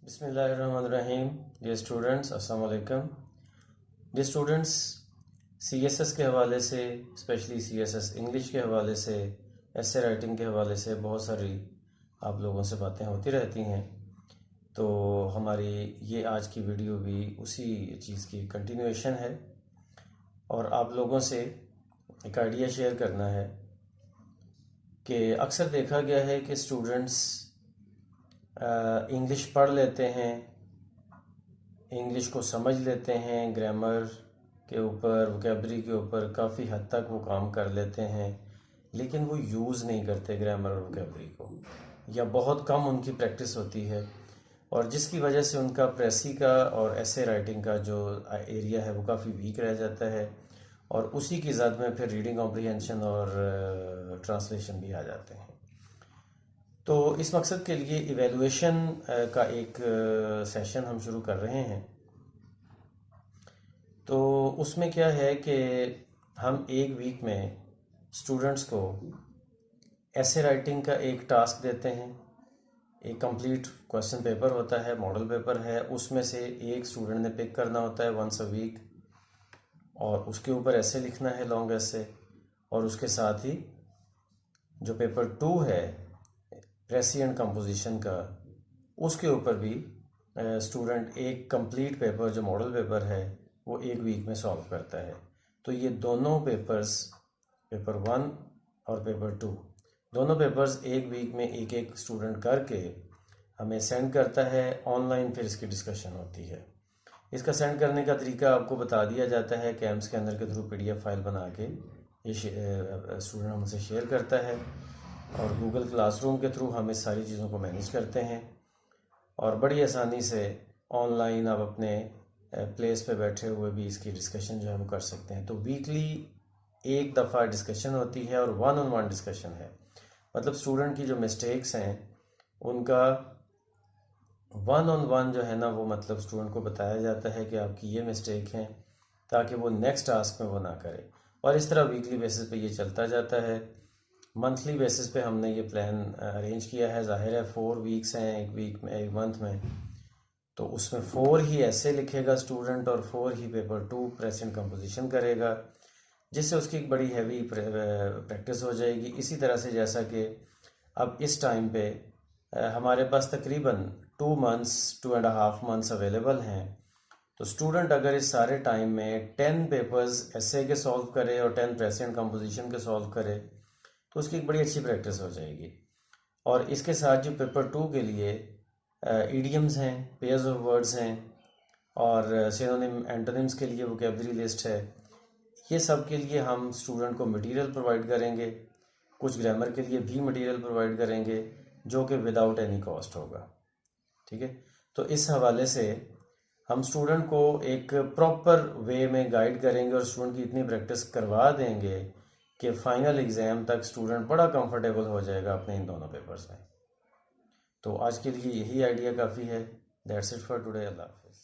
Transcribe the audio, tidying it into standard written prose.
بسم اللہ الرحمن الرحیم. ڈیئر اسٹوڈنٹس، السلام علیکم. ڈیئر اسٹوڈنٹس، سی ایس ایس کے حوالے سے، اسپیشلی سی ایس ایس انگلش کے حوالے سے، ایسے رائٹنگ کے حوالے سے بہت ساری آپ لوگوں سے باتیں ہوتی رہتی ہیں. تو ہماری یہ آج کی ویڈیو بھی اسی چیز کی کنٹینیویشن ہے اور آپ لوگوں سے ایک آئیڈیا شیئر کرنا ہے کہ اکثر دیکھا گیا ہے کہ اسٹوڈنٹس انگلش پڑھ لیتے ہیں، انگلش کو سمجھ لیتے ہیں، گرامر کے اوپر، ووکیبلری کے اوپر کافی حد تک وہ کام کر لیتے ہیں، لیکن وہ یوز نہیں کرتے گرامر اور ووکیبلری کو، یا بہت کم ان کی پریکٹس ہوتی ہے، اور جس کی وجہ سے ان کا پریسی کا اور ایسے رائٹنگ کا جو ایریا ہے وہ کافی ویک رہ جاتا ہے، اور اسی کی زد میں پھر ریڈنگ کمپریہنشن اور ٹرانسلیشن بھی آ جاتے ہیں. تو اس مقصد کے لیے ایویلویشن کا ایک سیشن ہم شروع کر رہے ہیں. تو اس میں کیا ہے کہ ہم ایک ویک میں اسٹوڈنٹس کو ایسے رائٹنگ کا ایک ٹاسک دیتے ہیں. ایک کمپلیٹ کویسچن پیپر ہوتا ہے، ماڈل پیپر ہے، اس میں سے ایک اسٹوڈنٹ نے پک کرنا ہوتا ہے ونس اے ویک، اور اس کے اوپر ایسے لکھنا ہے، لانگ ایسے، اور اس کے ساتھ ہی جو پیپر 2 ہے پریسی اینڈ کمپوزیشن کا، اس کے اوپر بھی اسٹوڈنٹ ایک کمپلیٹ پیپر جو ماڈل پیپر ہے وہ ایک ویک میں سالو کرتا ہے. تو یہ دونوں پیپرز، پیپر 1 اور پیپر 2، دونوں پیپرز ایک ویک میں ایک ایک اسٹوڈنٹ کر کے ہمیں سینڈ کرتا ہے آن لائن، پھر اس کی ڈسکشن ہوتی ہے. اس کا سینڈ کرنے کا طریقہ آپ کو بتا دیا جاتا ہے کیمپ اسکینر کے through, P D F file بنا کے یہ اسٹوڈنٹ ہم سے شیئر کرتا ہے، اور گوگل کلاس روم کے تھرو ہم اس ساری چیزوں کو مینیج کرتے ہیں، اور بڑی آسانی سے آن لائن آپ اپنے پلیس پہ بیٹھے ہوئے بھی اس کی ڈسکشن جو ہے وہ کر سکتے ہیں. تو ویکلی ایک دفعہ ڈسکشن ہوتی ہے، اور 1-on-1 ڈسکشن ہے. مطلب اسٹوڈنٹ کی جو مسٹیکس ہیں ان کا 1-on-1 جو ہے نا، وہ مطلب اسٹوڈنٹ کو بتایا جاتا ہے کہ آپ کی یہ مسٹیک ہیں، تاکہ وہ نیکسٹ ٹاسک میں وہ نہ کرے. اور اس طرح ویکلی بیسس پہ یہ چلتا جاتا ہے. منتھلی بیسس پہ ہم نے یہ پلان ارینج کیا ہے. ظاہر ہے 4 ویکس ہیں ایک ویک میں، ایک منتھ میں، تو اس میں 4 ہی ایسے لکھے گا اسٹوڈنٹ، اور 4 ہی پیپر 2 پریس اینڈ کمپوزیشن کرے گا، جس سے اس کی ایک بڑی ہیوی پریکٹس ہو جائے گی. اسی طرح سے جیسا کہ اب اس ٹائم پہ ہمارے پاس تقریباً 2 منتھس 2.5 منتھس اویلیبل ہیں. تو اسٹوڈنٹ اگر اس سارے ٹائم میں 10 پیپرز ایسے کے سالو کرے اور 10 پریس اینڈ کمپوزیشن کے سالو کرے تو اس کی ایک بڑی اچھی پریکٹس ہو جائے گی. اور اس کے ساتھ جو پیپر 2 کے لیے ایڈیمز ہیں، پیئرز آف ورڈز ہیں، اور سینونیم اینٹونیمز کے لیے ووکیبلری لسٹ ہے، یہ سب کے لیے ہم اسٹوڈنٹ کو مٹیریل پرووائڈ کریں گے. کچھ گرامر کے لیے بھی مٹیریل پرووائڈ کریں گے جو کہ وداؤٹ اینی کاسٹ ہوگا. ٹھیک ہے؟ تو اس حوالے سے ہم اسٹوڈنٹ کو ایک پراپر وے میں گائیڈ کریں گے، اور اسٹوڈنٹ کی اتنی پریکٹس کروا دیں گے کہ فائنل ایگزام تک اسٹوڈنٹ بڑا کمفرٹیبل ہو جائے گا اپنے ان دونوں پیپرز میں. تو آج کے لیے یہی آئیڈیا کافی ہے. That's it for today. اللہ حافظ.